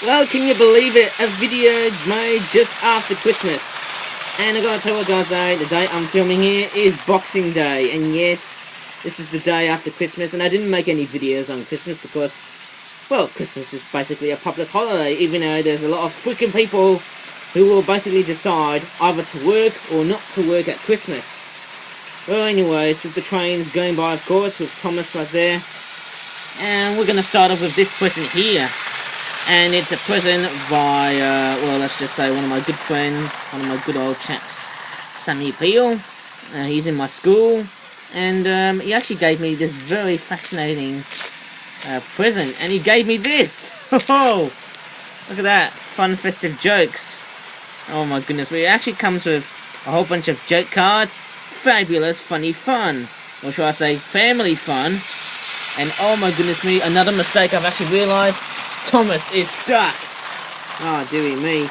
Well, can you believe it? A video made just after Christmas. And I gotta tell you guys, the day I'm filming here is Boxing Day. And yes, this is the day after Christmas. And I didn't make any videos on Christmas because, well, Christmas is basically a public holiday. Even though there's a lot of freaking people who will basically decide either to work or not to work at Christmas. Well, anyways, with the trains going by, of course, with Thomas right there. And we're gonna start off with this present here. And it's a present by, well, let's just say one of my good friends, one of my good old chaps, Sammy Peel. He's in my school, and he actually gave me this very fascinating present, and he gave me this. Oh, look at that, fun festive jokes. Oh my goodness me, it actually comes with a whole bunch of joke cards, fabulous, funny fun, or should I say, family fun. And oh my goodness me, another mistake I've actually realised. Thomas is stuck. Oh, dearie me.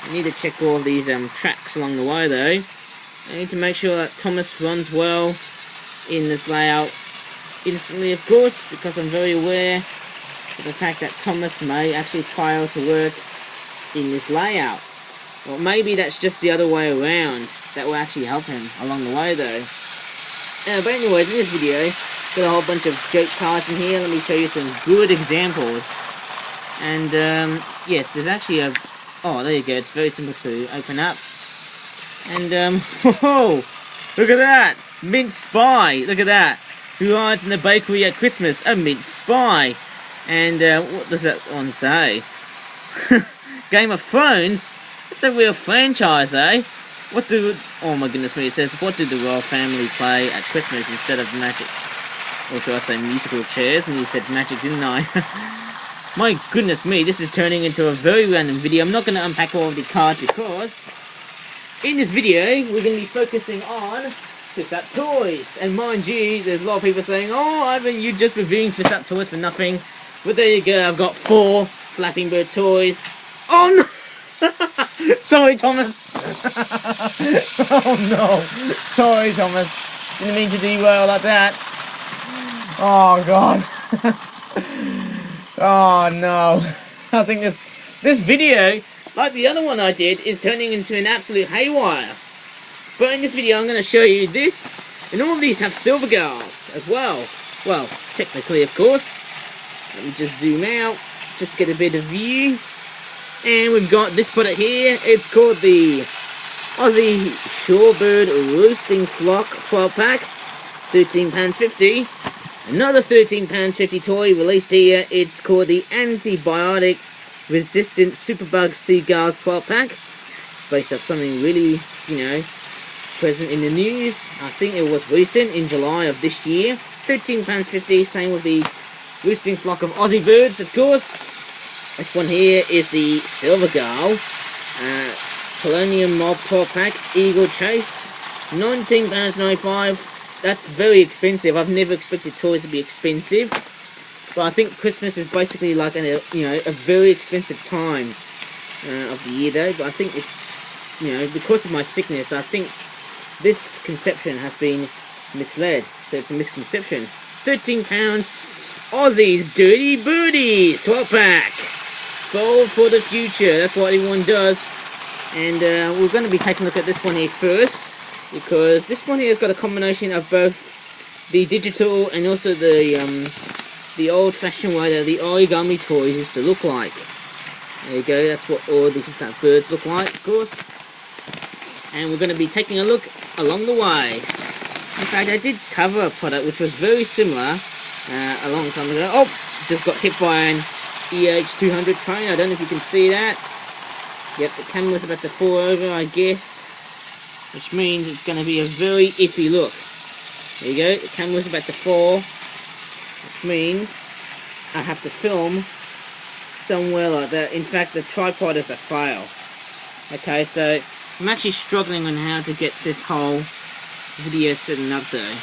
I need to check all these tracks along the way though. I need to make sure that Thomas runs well in this layout instantly, of course, because I'm very aware of the fact that Thomas may actually fail to work in this layout. Or maybe that's just the other way around. That will actually help him along the way though. But anyways, in this video, got a whole bunch of joke cards in here. Let me show you some good examples. And, yes, there's actually a... Oh, there you go. It's very simple to open up. And, whoa! Look at that! Mince pie! Look at that! Who rides in the bakery at Christmas? A mince pie! And, what does that one say? Game of Thrones? It's a real franchise, eh? What do... Oh my goodness me, it says, what do the royal family play at Christmas instead of magic? Or should I say musical chairs? And he said magic, didn't I? My goodness me, this is turning into a very random video. I'm not going to unpack all of the cards because in this video, we're going to be focusing on Flipped Up Toys. And mind you, there's a lot of people saying, oh, Ivan, you've just reviewing Flipped Up Toys for nothing. But there you go, I've got 4 Flapping Bird toys. Oh no! Sorry, Thomas. Oh no. Sorry, Thomas. Didn't mean to derail like that. Oh god. Oh no. I think this video, like the other one I did, is turning into an absolute haywire. But in this video I'm going to show you this, and all of these have silver gulls as well. Well, technically of course. Let me just zoom out, just get a bit of view. And we've got this product here. It's called the Aussie Shorebird Roosting Flock 12 pack, £13.50. Another £13.50 toy released here. It's called the Antibiotic Resistant Superbugs Seagulls 12 pack. It's based off something really, you know, present in the news. I think it was recent, in July of this year. £13.50, same with the roosting flock of Aussie birds, of course. This one here is the Silver Gull. Colonium Mob 12 pack, Eagle Chase. £19.95. That's very expensive. I've never expected toys to be expensive, but I think Christmas is basically like a very expensive time of the year though. But I think it's, you know, because of my sickness, I think this conception has been misled. So it's a misconception. £13. Aussie's Dirty Birdies 12 pack. Fold for the future. That's what everyone does. And we're going to be taking a look at this one here first, because this one here has got a combination of both the digital and also the old-fashioned way that the origami toys used to look like. There you go, that's what all the different birds look like, of course. And we're going to be taking a look along the way. In fact, I did cover a product which was very similar a long time ago. Oh, just got hit by an EH200 train. I don't know if you can see that. Yep, the camera's about to fall over, I guess. Which means it's going to be a very iffy look. There you go, the camera's about to fall. Which means I have to film somewhere like that. In fact, the tripod is a fail. Okay, so I'm actually struggling on how to get this whole video setting up though.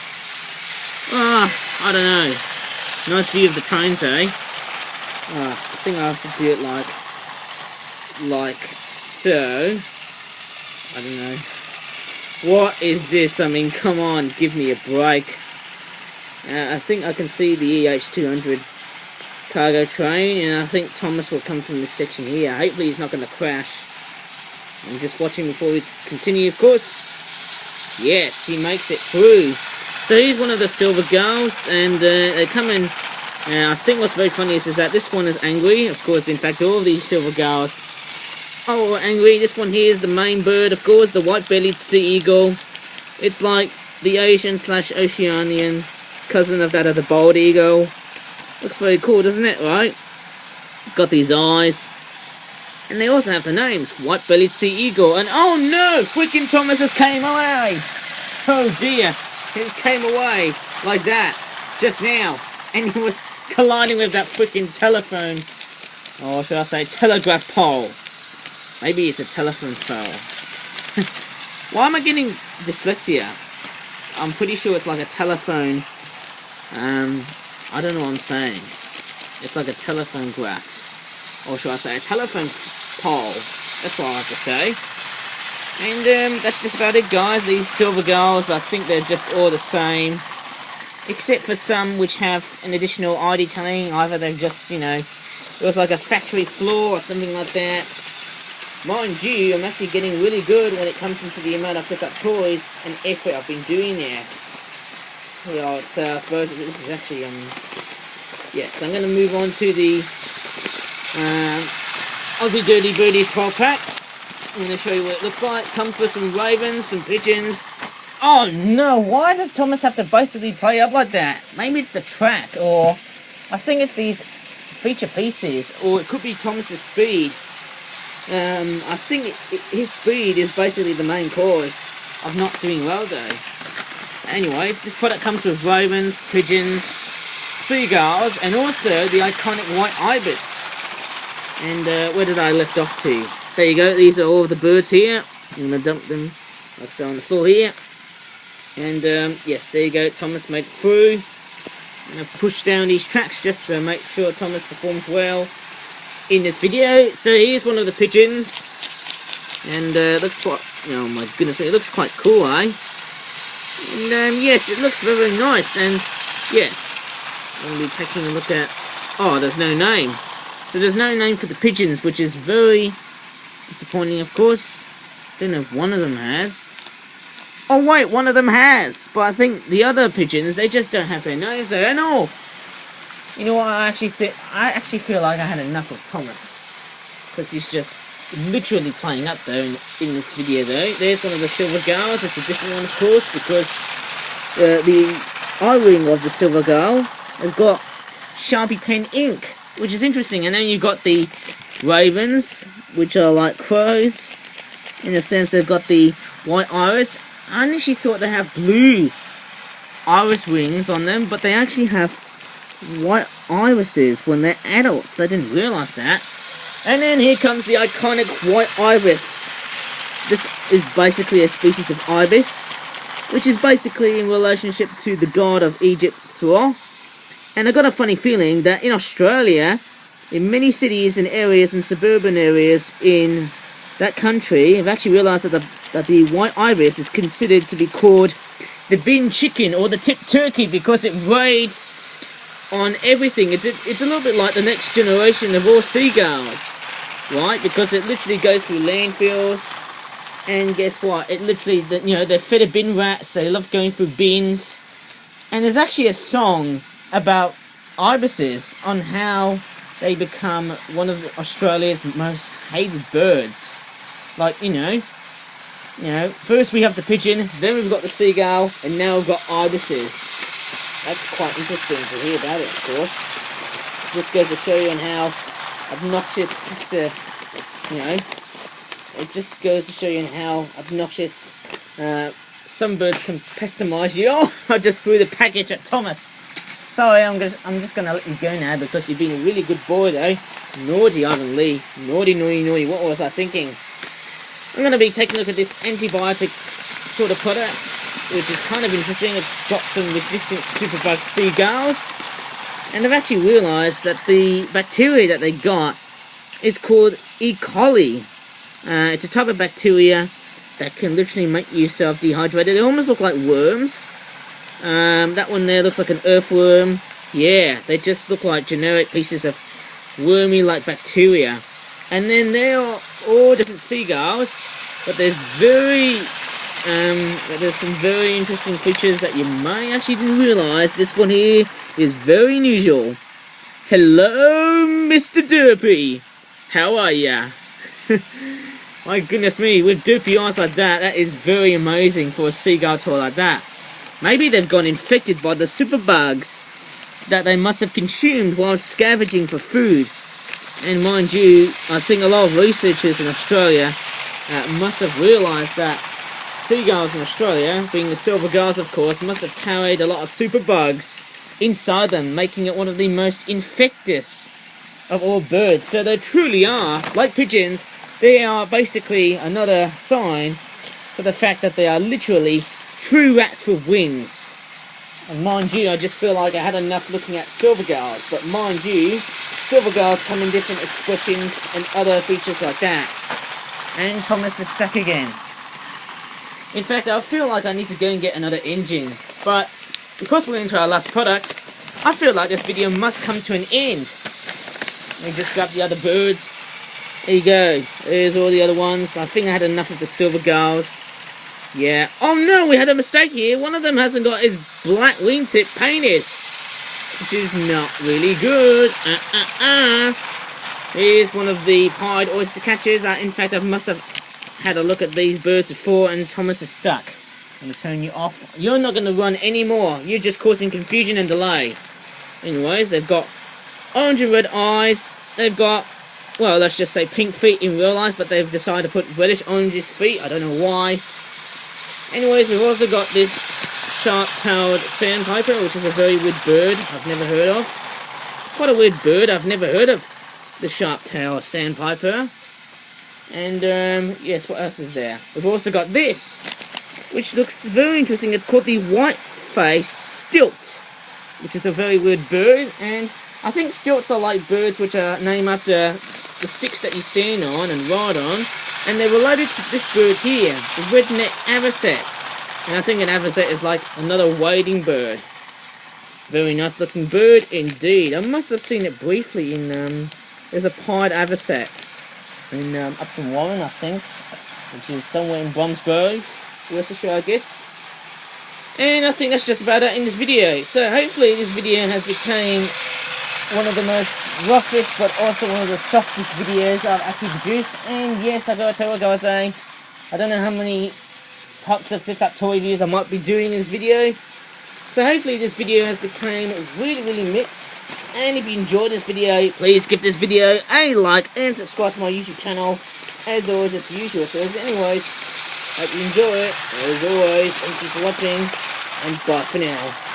I don't know. Nice view of the trains, eh? I think I have to do it like so. I don't know. What is this? I mean, come on, give me a break. I think I can see the EH200 cargo train, and I think Thomas will come from this section here. Hopefully he's not going to crash. I'm just watching before we continue, of course. Yes, he makes it through. So he's one of the silver gulls, and they come in. I think what's very funny is that this one is angry. Of course, in fact, all of these silver gulls are angry. This one here is the main bird, of course, the white-bellied sea eagle. It's like the Asian/Oceanian cousin of that of the bald eagle. Looks very cool, doesn't it, right? It's got these eyes. And they also have the names, white-bellied sea eagle. And oh no, freaking Thomases came away. Oh dear, he came away like that, just now. And he was colliding with that freaking telephone. Or should I say telegraph pole. Maybe it's a telephone pole. Why am I getting dyslexia? I'm pretty sure it's like a telephone. I don't know what I'm saying. It's like a telephone graph. Or should I say a telephone pole. That's what I have to say. And that's just about it, guys. These silver gulls, I think they're just all the same. Except for some which have an additional ID telling. Either they've just, you know, it was like a factory floor or something like that. Mind you, I'm actually getting really good when it comes into the amount of pick up toys and effort I've been doing there. Yeah, so I suppose this is actually, yes, I'm going to move on to the Aussie Dirty Birdies 12 pack. I'm going to show you what it looks like. Comes with some ravens, some pigeons. Oh no, why does Thomas have to basically play up like that? Maybe it's the track, or I think it's these feature pieces, or it could be Thomas's speed. I think his speed is basically the main cause of not doing well though. Anyways, this product comes with ravens, pigeons, seagulls, and also the iconic white ibis. And where did I left off to? There you go, these are all of the birds here. I'm going to dump them like so on the floor here. And yes, there you go, Thomas made it through. I'm going to push down these tracks just to make sure Thomas performs well in this video. So here's one of the pigeons. And looks quite, oh my goodness, it looks quite cool, eh? And yes, it looks very nice. And yes, I'm going to be taking a look at, oh, there's no name. So there's no name for the pigeons, which is very disappointing, of course. Don't know if one of them has. Oh wait, one of them has. But I think the other pigeons, they just don't have their names there at all. You know what, I actually feel like I had enough of Thomas. Because he's just literally playing up though in this video though. There's one of the silver gulls. It's a different one, of course, because the eye-ring of the silver gull has got Sharpie pen ink, which is interesting. And then you've got the ravens, which are like crows. In a sense, they've got the white iris. I initially thought they have blue iris rings on them, but they actually have white irises when they're adults. I didn't realise that. And then here comes the iconic white ibis. This is basically a species of ibis, which is basically in relationship to the god of Egypt, Thoth. And I got a funny feeling that in Australia, in many cities and areas and suburban areas in that country, I've actually realised that the white ibis is considered to be called the bin chicken or the tip turkey because it raids on everything. It's a little bit like the next generation of all seagulls, right? Because it literally goes through landfills, and guess what? It literally, you know, they're fed a bin rats. They love going through bins, and there's actually a song about ibises on how they become one of Australia's most hated birds. Like, you know, first we have the pigeon, then we've got the seagull, and now we've got ibises. That's quite interesting to hear about it, of course. Just goes to show you on how obnoxious it just goes to show you on how obnoxious some birds can pestimize you. Oh, I just threw the package at Thomas. Sorry, I'm just gonna let you go now because you've been a really good boy though. Naughty, Ivan Lee. Naughty, naughty, naughty. What was I thinking? I'm gonna be taking a look at this antibiotic sort of product, which is kind of interesting. It's got some resistant superbug seagulls, and I've actually realised that the bacteria that they got is called E. coli. It's a type of bacteria that can literally make yourself dehydrated. They almost look like worms. That one there looks like an earthworm. Yeah, they just look like generic pieces of wormy like bacteria. And then there are all different seagulls, but there's some very interesting features that you may actually didn't realise. This one here is very unusual. Hello, Mr. Derpy. How are ya? My goodness me, with derpy eyes like that, that is very amazing for a seagull toy like that. Maybe they've got infected by the superbugs that they must have consumed while scavenging for food. And mind you, I think a lot of researchers in Australia must have realised that seagulls in Australia, being the silver gulls of course, must have carried a lot of superbugs inside them, making it one of the most infectious of all birds. So they truly are, like pigeons, they are basically another sign for the fact that they are literally true rats with wings. And mind you, I just feel like I had enough looking at silver gulls, but mind you, silver gulls come in different expressions and other features like that. And Thomas is stuck again. In fact, I feel like I need to go and get another engine, but because we're into our last product, I feel like this video must come to an end. Let me just grab the other birds. There you go. There's all the other ones. I think I had enough of the silver gulls. Yeah. Oh no, we had a mistake here. One of them hasn't got his black wingtip painted, which is not really good. Here's one of the pied oyster catchers. In fact, I must have had a look at these birds before, and Thomas is stuck. I'm going to turn you off. You're not going to run anymore. You're just causing confusion and delay. Anyways, they've got orange and red eyes. They've got, well, let's just say pink feet in real life, but they've decided to put reddish orangish feet. I don't know why. Anyways, we've also got this sharp-tailed sandpiper, which is a very weird bird I've never heard of. Quite a weird bird. I've never heard of the sharp-tailed sandpiper. And, yes, what else is there? We've also got this, which looks very interesting. It's called the white-faced stilt, which is a very weird bird. And I think stilts are like birds which are named after the sticks that you stand on and ride on. And they're related to this bird here, the red-necked avocet. And I think an avocet is like another wading bird. Very nice looking bird indeed. I must have seen it briefly in, there's a pied avocet in Upton Warren, I think, which is somewhere in Bromsgrove, Worcestershire, I guess. And I think that's just about it in this video. So hopefully this video has become one of the most roughest but also one of the softest videos I've actually produced. And yes, I gotta tell you guys, I don't know how many types of flip up toy reviews I might be doing in this video. So hopefully this video has become really mixed. And if you enjoyed this video, please give this video a like and subscribe to my YouTube channel. As always, as usual. So anyways, hope you enjoy it. As always, thank you for watching, and bye for now.